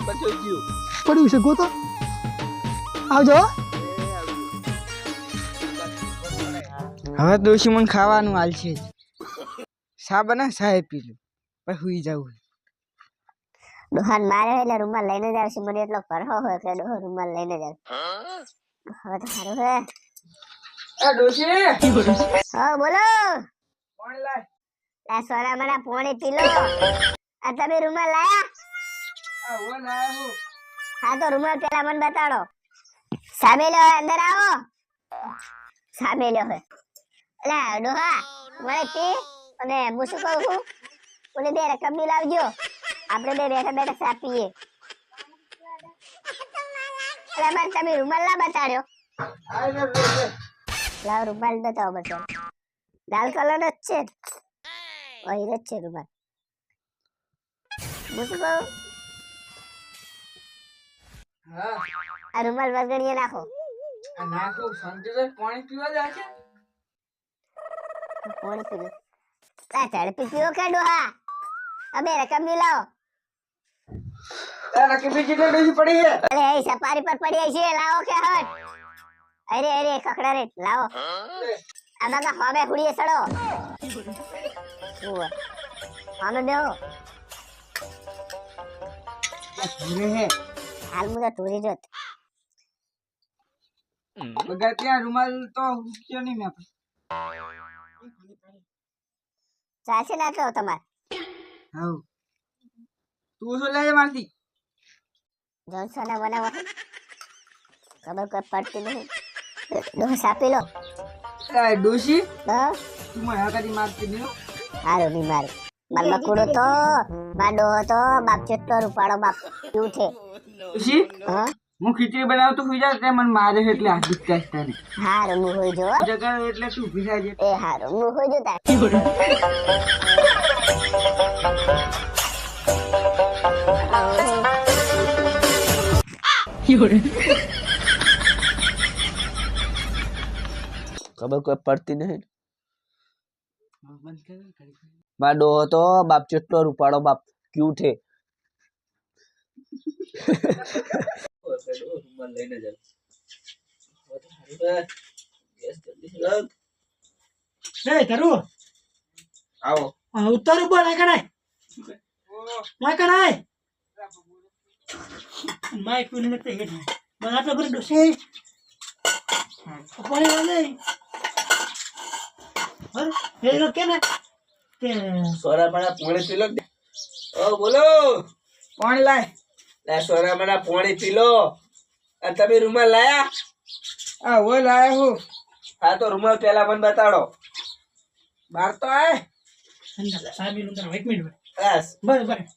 પછી ગયું પડ્યું છે ગોતો આવજો હવે ડોશી મને ખાવાનું હાલ છે સા બના સાહેબ પી લો પછી હુઈ જાવું ડોહાન મારે એટલે રૂમાલ લઈને જ આવશે મને એટલો ફરહો હોય કે ડોહો રૂમાલ લઈને જ આવે હવે તો સારું હે એ ડોશી હા બોલો કોણ લાય આ સોના મને પોણી પી લો આ તમે રૂમાલ લાયા આ હો લાયા હું હા તો રૂમાલ પેલા મને બતાડો સામે લો અંદર આવો સામે લો હે એટલે ડોહા મને પી અને હું શું કહું છું ઓલી બે રકમ ની લાવજો આપણે બે બેઠા બેઠા ચા પીએ એટલે મને તમે રૂમાલ ના બતાડ્યો લાવ રૂમાલ બતાવો બતાવો લાલ કલર જ છે ઓય જ છે રૂમાલ હું શું કહું હા આ રૂમાલ વગડીએ નાખો આ નાખો સંજય પાણી પીવા જાય છે પાણી પી લો આ ઝડપી પીવો કે ડોહા અબે રકમ ની લાવો આ રકમ કેટલી ડોશી પડી છે અરે એ સફારી પર પડી છે લાવો કે હટ અરે અરે ખખડા રે લાવો આમાં કા હવે ખુડીએ સડો ઓવા આને દેવો ઘરે હે હાલ મુદા ટોરી જોત બગા ત્યાં રૂમાલ તો ક્યો નહીં મેં ચાલશે ના તો તમાર હાઉ તું શું લઈ મારતી જોનસન બનાવો ખબર કોઈ પડતી નહીં ડોહ સાપી લો એ ડોશી હા તું મને હકારી મારતી નહીં હારું નહીં મારું માર બકુડો તો માડો તો બાપ ચેટલો રૂપાડો બાપ કેવું છે ડોશી હા હું ખીચડી બનાવતો સુઈ જાય તે મને મારે છે એટલે હાથ દુખતા છે તને હારું હું હોઈ જો જગા એટલે તું ઊભી થાય છે એ હારું હું હોઈ જો તાર ખબર કોઈ પડતી નહીં બંધ કર માડો હતો બાપ ચેટલો રૂપાળો બાપ ક્યુ છે લઈને જાવ એ તરુ આવો ઉતારું બોલ આ કણાય ના કણાય માઈક પીને નથી હેડ મને આટલો કરી દોસે પાણી વાલે હર એ લો કે ને તે સોરા મને પોણી પી લો ઓ બોલો પાણી લાય લે સોરા મને પોણી પી લો આ તમે રૂમાલ લાયા આ હો લાયા હું હા તો રૂમાલ પેલા મને બતાડો બાર તો આય અંદર સાબી નું એક મિનિટ બસ બસ બસ